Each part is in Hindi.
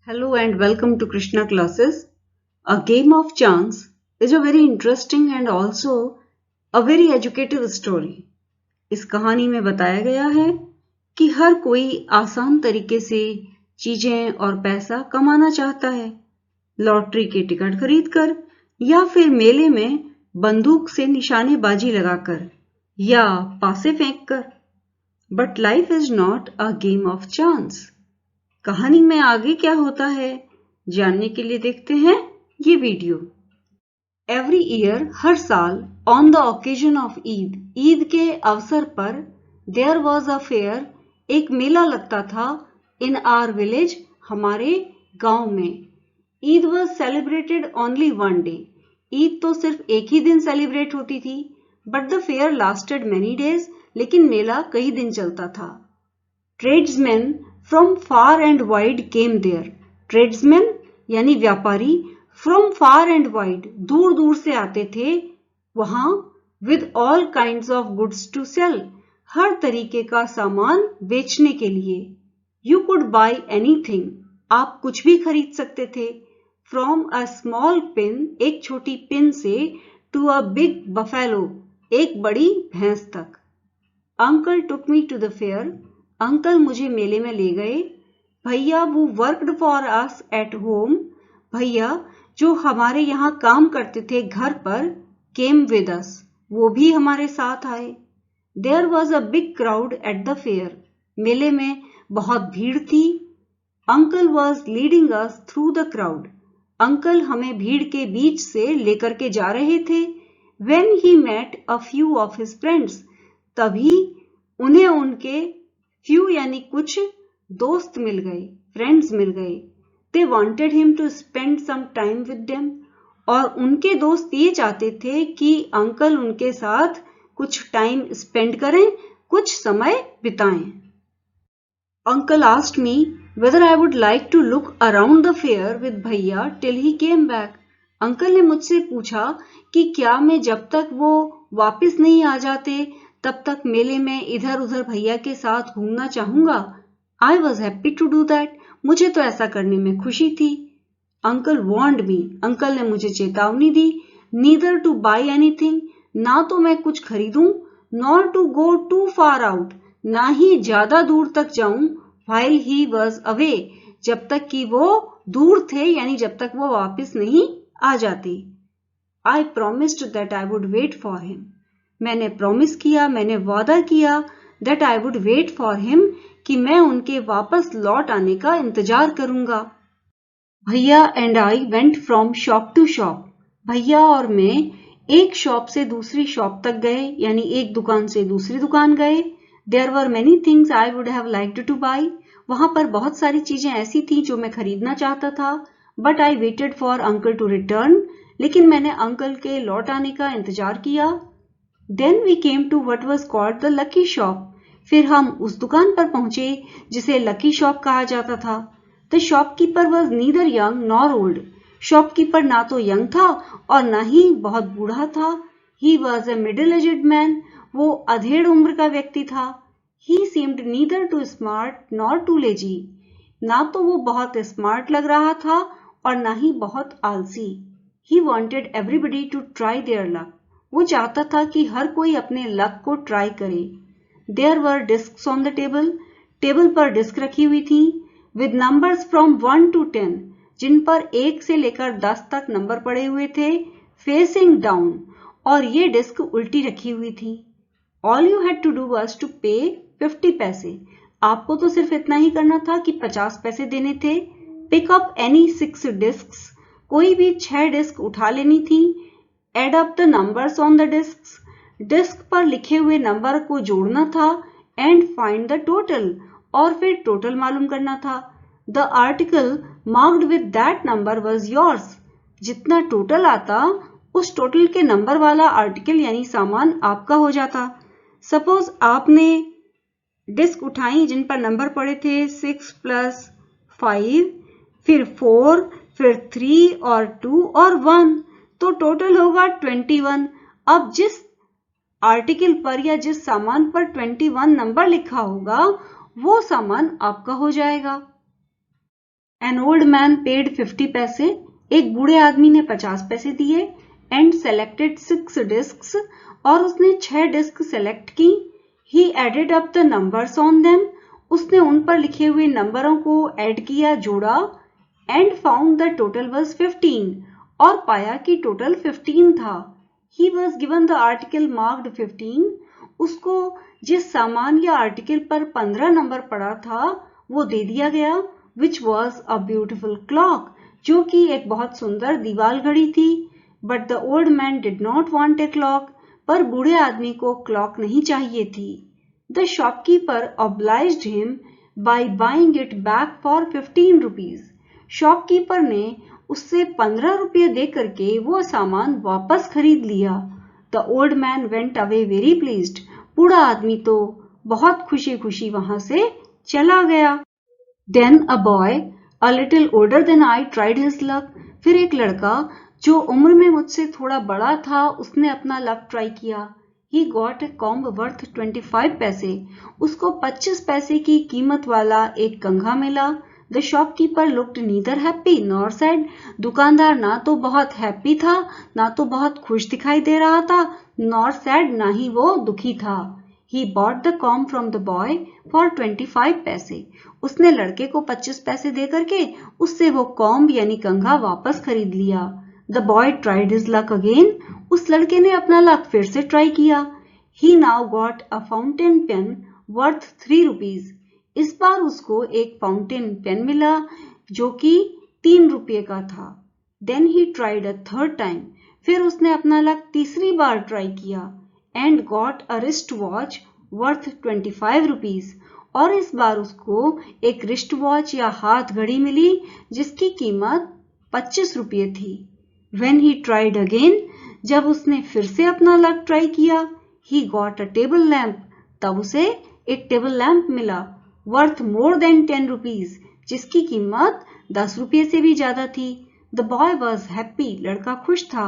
Hello and welcome to Krishna Classes. A game of chance is a very interesting and also a very educative story. इस कहानी में बताया गया है कि हर कोई आसान तरीके से चीजें और पैसा कमाना चाहता है, लॉटरी के टिकट खरीदकर या फिर मेले में बंदूक से निशानेबाजी लगाकर या पासे फेंककर। But life is not a game of chance. कहानी में आगे क्या होता है जानने के लिए देखते हैं ये वीडियो। एवरी ईयर, हर साल, on the occasion of Eid के अवसर पर देयर वॉज अ फेयर, एक मेला लगता था इन आवर विलेज, हमारे गांव में। Eid was celebrated only one day, Eid तो सिर्फ एक ही दिन सेलिब्रेट होती थी। But the fair lasted many days, लेकिन मेला कई दिन चलता था। Tradesman from far and wide came there. Tradesman यानी व्यापारी, फ्रॉम फार एंड वाइड, दूर दूर से आते थे वहां, with all kinds of goods to sell, हर तरीके का सामान बेचने के लिए। यू कुड बाय एनीथिंग, आप कुछ भी खरीद सकते थे। फ्रॉम अ स्मॉल पिन, एक छोटी पिन से, टू अ बिग बफेलो, एक बड़ी भैंस तक। Uncle took me to the fair, uncle मुझे मेले में ले गए। भैया वो worked for us at home, भैया जो हमारे यहाँ काम करते थे घर पर, केम विद अस, वो भी हमारे साथ आए। There was a big crowd at the fair, मेले में बहुत भीड़ थी। Uncle was leading us through the crowd, uncle हमें भीड़ के बीच से लेकर के जा रहे थे। When he met a few of his friends, तभी उन्हें उनके फ्यू यानी कुछ दोस्त मिल गए, फ्रेंड्स मिल गए। They wanted him to spend some time with them, और उनके दोस्त ये चाहते थे कि अंकल उनके साथ कुछ टाइम स्पेंड करें, कुछ समय बिताएं। Uncle asked me whether I would like to look around the fair with भैया till he came back. Uncle ने मुझसे पूछा कि क्या मैं जब तक वो वापस नहीं आ जाते तब तक मेले में इधर उधर भैया के साथ घूमना चाहूंगा। I was happy to do that. मुझे तो ऐसा करने में खुशी थी। अंकल warned me, अंकल ने मुझे चेतावनी दी। Neither to buy anything, ना तो मैं कुछ खरीदूं, nor to go too far out, ना ही ज्यादा दूर तक जाऊं, while he was away, जब तक कि वो दूर थे, यानी जब तक वो वापस नहीं आ जाते। I promised that I would wait for him. मैंने प्रॉमिस किया, मैंने वादा किया, that I would wait for him, कि मैं उनके वापस लौट आने का इंतजार करूंगा। भैया and I went from shop to shop, भैया और मैं एक शॉप से दूसरी शॉप तक गए, यानी एक दुकान से दूसरी दुकान गए। There were many things I would have liked to buy, वहां पर बहुत सारी चीजें ऐसी थी जो मैं खरीदना चाहता था। But I waited for uncle to return, लेकिन मैंने अंकल के लौट आने का इंतजार किया। Then we came to what was called the lucky shop, फिर हम उस दुकान पर पहुंचे जिसे लकी शॉप कहा जाता था। The shopkeeper was neither young nor old, shopkeeper ना तो यंग था और ना ही बहुत बूढ़ा था। He was a middle aged man, वो अधेड़ उम्र का व्यक्ति था। He seemed neither too smart nor too lazy, ना तो वो बहुत स्मार्ट लग रहा था और ना ही बहुत आलसी। He wanted everybody to try their luck, वो चाहता था कि हर कोई अपने लक को ट्राई करे। There were discs on the table, table पर डिस्क रखी हुई थी, विद नंबर्स फ्रॉम 1 to 10, जिन पर 1 से लेकर 10 तक नंबर पड़े हुए थे, फेसिंग डाउन, और ये डिस्क उल्टी रखी हुई थी। All you had to do was to pay 50 पैसे, आपको तो सिर्फ इतना ही करना था कि 50 पैसे देने थे। पिक अप एनी 6 डिस्क्स, कोई भी 6 डिस्क उठा लेनी थी। Add up the numbers on the discs, disc पर लिखे हुए नंबर को जोड़ना था। एंड फाइंड द टोटल, और फिर टोटल मालूम करना था। The article marked with that number was yours, जितना टोटल आता उस टोटल के नंबर वाला आर्टिकल यानी सामान आपका हो जाता। सपोज आपने डिस्क उठाई जिन पर नंबर पड़े थे 6 + 5, फिर 4, फिर 3 और 2 और 1, तो टोटल होगा 21। अब जिस आर्टिकल पर या जिस सामान पर 21 नंबर लिखा होगा वो सामान आपका हो जाएगा। An old man paid 50 पैसे. एक बूढ़े आदमी ने 50 पैसे दिए. And selected 6 discs. और उसने 6 डिस्क सेलेक्ट की. He added up the numbers on them. उसने उन पर लिखे हुए नंबरों को ऐड किया, जोड़ा. And found the total was 15. और पाया कि टोटल 15 था. He was given the article marked 15. उसको जिस सामान या आर्टिकल पर 15 नंबर पड़ा था वो दे दिया गया. Which was a beautiful clock, जो कि एक बहुत सुंदर दीवार घड़ी थी. But the old man did not want a clock. पर बूढ़े आदमी को क्लॉक नहीं चाहिए थी. The shopkeeper obliged him by buying it back for 15 rupees. Shopkeeper ने उससे 15 रुपये दे करके वो सामान वापस खरीद लिया. The old man went away very pleased. बूढ़ा आदमी तो बहुत खुशी खुशी वहां से चला गया. Then a boy, a little older than I, tried his luck. फिर एक लड़का जो उम्र में मुझसे थोड़ा बड़ा था, उसने अपना लक ट्राई किया. He got a comb worth 25 पैसे. उसको 25 पैसे की कीमत वाला एक कंघा मिला. The shopkeeper looked neither happy nor sad. दुकानदार ना तो बहुत हैप्पी था, ना तो बहुत खुश दिखाई दे रहा था, nor sad, ना ही वो दुखी था. He bought the comb from the boy for 25 पैसे. उसने लड़के को 25 पैसे दे करके उससे वो कॉम्ब यानी कंघा वापस खरीद लिया. The boy tried his luck again. उस लड़के ने अपना लक फिर से ट्राई किया. He now got a fountain pen worth 3 rupees. इस बार उसको एक फाउंटेन पेन मिला जो कि 3 रुपये का था. Then he tried a third time. फिर उसने अपना लक तीसरी बार ट्राई किया. And got a wrist watch worth 25 rupees. और इस बार उसको एक रिस्ट वॉच या हाथ घड़ी मिली जिसकी कीमत 25 रुपये थी. When he tried again, जब उसने फिर से अपना लक ट्राई किया, he got a table lamp. तब उसे एक टेबल लैंप मिला worth more than 10 rupees, जिसकी कीमत 10 रुपये से भी ज्यादा थी. The boy was happy. लड़का खुश था.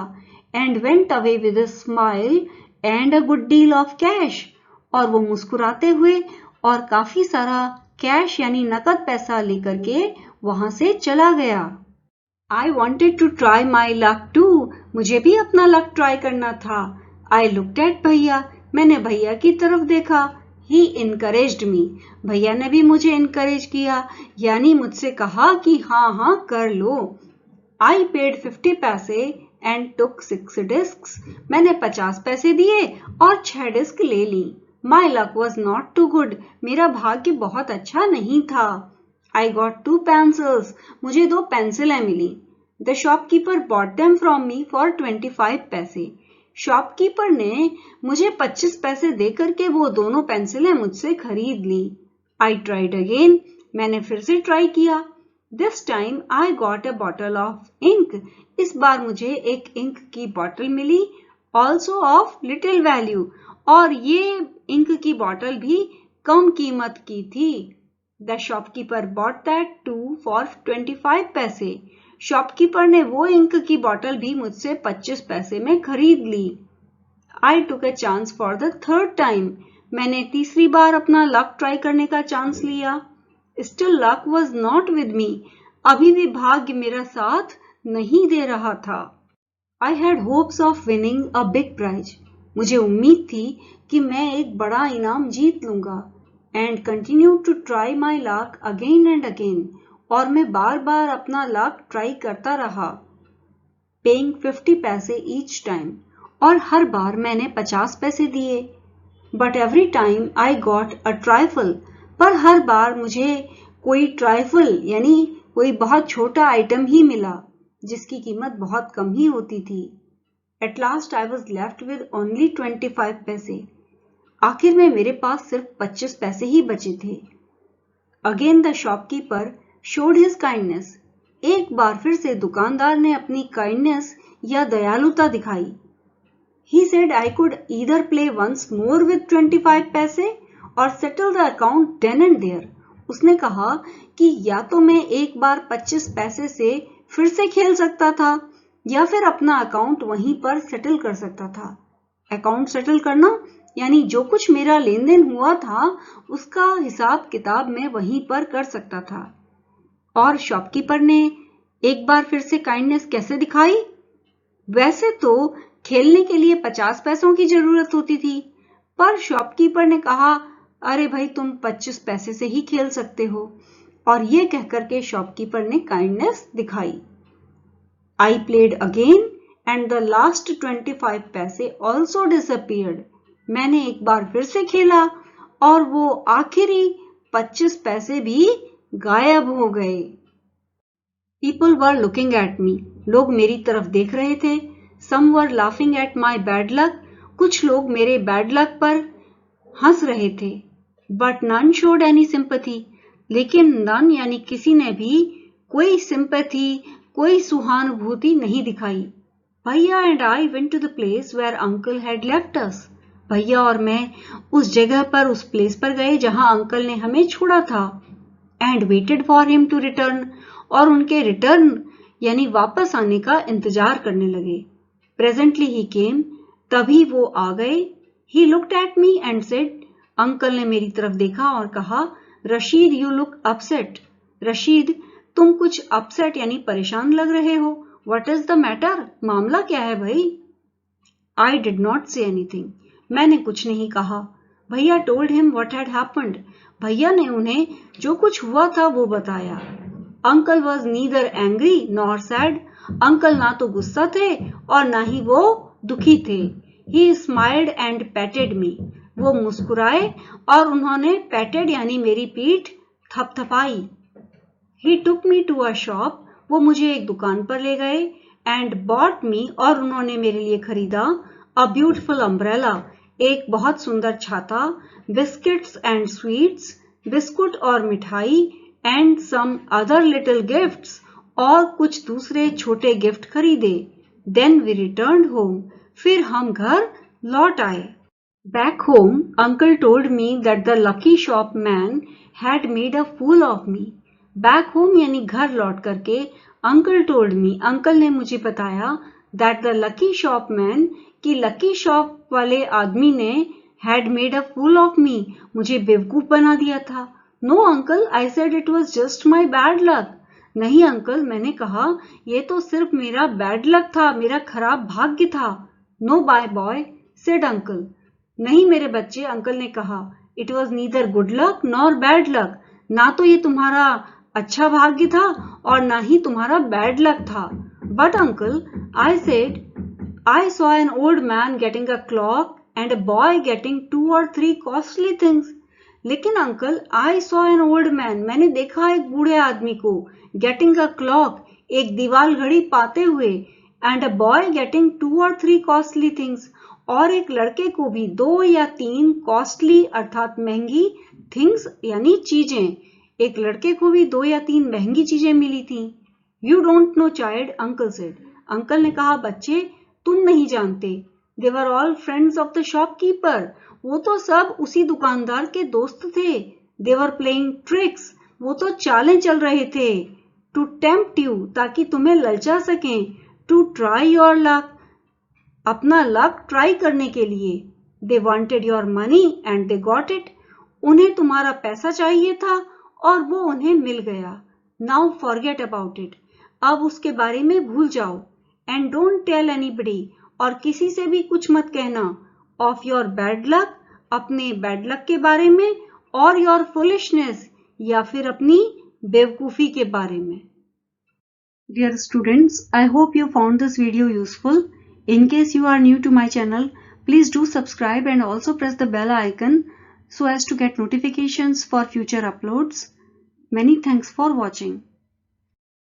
And went away with a smile and a good deal of cash. और वो मुस्कुराते हुए और काफी सारा कैश यानी नकद पैसा लेकर के वहां से चला गया. I wanted to try my luck too. मुझे भी अपना लक ट्राई करना था. I looked at भैया. मैंने भैया की तरफ देखा. He encouraged me. भैया ने भी मुझे encourage किया यानी मुझसे कहा कि हाँ हाँ कर लो. I paid 50 पैसे and took 6 discs. मैंने 50 पैसे दिए और 6 डिस्क ले ली. My luck was not too good. मेरा भाग्य बहुत अच्छा नहीं था. I got 2 pencils. मुझे 2 पेंसिलें मिली. The shopkeeper bought them from me for 25 पैसे. शॉपकीपर ने मुझे 25 पैसे दे करके वो दोनों पेंसिलें मुझसे खरीद ली. I tried again. मैंने फिर से ट्राई किया. This time I got a bottle of ink. इस बार मुझे एक इंक की बॉटल मिली. Also of little value. और ये इंक की बॉटल भी कम कीमत की थी. The shopkeeper bought that too for 25 पैसे. शॉपकीपर ने वो इंक की बॉटल भी मुझसे 25 पैसे में खरीद ली. I took a chance for the third time. मैंने तीसरी बार अपना लक ट्राई करने का चांस लिया. Still luck was not with me. अभी भी भाग्य मेरा साथ नहीं दे रहा था. I had hopes of winning a big prize. मुझे उम्मीद थी कि मैं एक बड़ा इनाम जीत लूंगा. And continued to try my luck again and again. और मैं बार बार अपना लक ट्राई करता रहा. Paying 50 पैसे each time. और हर बार मैंने 50 पैसे दिए. But every time I got a trifle. पर हर बार मुझे कोई ट्राइफल यानी कोई बहुत छोटा आइटम ही मिला जिसकी कीमत बहुत कम ही होती थी. At last I was left with only 25 पैसे. आखिर में मेरे पास सिर्फ 25 पैसे ही बचे थे. Again the shopkeeper showed his kindness. एक बार फिर से दुकानदार ने अपनी काइंडनेस या दयालुता दिखाई. He said I could either play once more with 25 पैसे or settle the account then and there. उसने कहा कि या तो मैं एक बार 25 पैसे से फिर से खेल सकता था या फिर अपना अकाउंट वहीं पर सेटल कर सकता था. अकाउंट सेटल करना यानी जो कुछ मेरा लेन देन हुआ था उसका हिसाब किताब मैं वहीं पर कर सकता था. और शॉपकीपर ने एक बार फिर से काइंडनेस कैसे दिखाई? वैसे तो खेलने के लिए 50 पैसों की जरूरत होती थी, पर शॉपकीपर ने कहा, अरे भाई तुम 25 पैसे से ही खेल सकते हो, और ये कहकर के शॉपकीपर ने काइंडनेस दिखाई। I played again and the last 25 पैसे also disappeared. मैंने एक बार फिर से खेला और वो आखिरी 25 पैसे भी गायब हो गए। People were looking at me. लोग मेरी तरफ देख रहे थे। Some were laughing at my bad luck. कुछ लोग मेरे बैड लक पर हंस रहे थे। But none showed any sympathy. लेकिन none यानी किसी ने भी कोई sympathy, कोई सहानुभूति नहीं दिखाई। भैया and I went to the place where uncle had left us. भैया और मैं उस जगह पर, उस प्लेस पर गए जहां अंकल ने हमें छोड़ा था। And waited for him to return. और उनके रिटर्न यानी वापस आने का इंतजार करने लगे। Presently he came. तभी वो आ गए। He looked at me and said. Uncle ने मेरी तरफ देखा और कहा, Rashid you look upset. Rashid तुम कुछ अपसेट यानी परेशान लग रहे हो। What is the matter? मामला क्या है भाई? I did not say anything. मैंने कुछ नहीं कहा। भैया told him what had happened. भैया ने उन्हें जो कुछ हुआ था वो बताया। Uncle was neither angry nor sad. Uncle ना तो गुस्सा थे और ना ही वो दुखी थे। He smiled and patted me. वो मुस्कुराए और उन्होंने patted यानी मेरी पीठ थपथपाई। He took me to a shop. वो मुझे एक दुकान पर ले गए and bought me और उन्होंने मेरे लिए खरीदा a beautiful umbrella. एक बहुत सुंदर छाता, biscuits and sweets, बिस्कुट और मिठाई and some other little gifts और कुछ दूसरे छोटे गिफ्ट खरीदे। Then we returned home. फिर हम घर लौट आए। Back home, uncle told me that the lucky shopman had made a fool of me. Back home यानी घर लौट करके uncle told me, अंकल ने मुझे बताया that the lucky shopman कि लकी शॉप वाले आदमी ने had made a fool of me, मुझे बेवकूफ बना दिया था। No uncle, I said it was just my bad luck. नहीं अंकल, मैंने कहा ये तो सिर्फ मेरा बैड लक था, मेरा खराब भाग्य था। No my boy, said uncle. नहीं मेरे बच्चे, अंकल ने कहा, It was neither good luck nor bad luck. ना तो ये तुम्हारा अच्छा भाग्य था और ना ही तुम्हारा बैड लक था। But uncle, I said, I saw an old man getting a clock and a boy getting 2 or 3 costly things. लेकिन uncle, I saw an old man, मैंने देखा एक बूढ़े आदमी को, getting a clock, एक दीवार घड़ी पाते हुए, and a boy getting 2 or 3 costly things, और एक लड़के को भी 2 या 3 costly अर्थात महंगी things यानी चीजें, एक लड़के को भी 2 या 3 महंगी चीजें मिली थी। You don't know child, uncle said. Uncle ने कहा, बच्चे तुम नहीं जानते। They were all friends of the shopkeeper. वो तो सब उसी दुकानदार के दोस्त थे। They were playing tricks. वो तो चालें चल रहे थे। To tempt you, ताकि तुम्हें ललचा सकें। To try your luck, अपना लक ट्राई करने के लिए। They wanted your money and they got it. उन्हें तुम्हारा पैसा चाहिए था और वो उन्हें मिल गया। Now forget about it. अब उसके बारे में भूल जाओ। And don't tell anybody, और किसी से भी कुछ मत कहना। Of your bad luck, अपने बैड लक के बारे में, और your foolishness, या फिर अपनी बेवकूफी के बारे में। Dear students, I hope you found this video useful. In case you are new to my channel, please do subscribe and also press the bell icon so as to get notifications for future uploads. Many thanks for watching.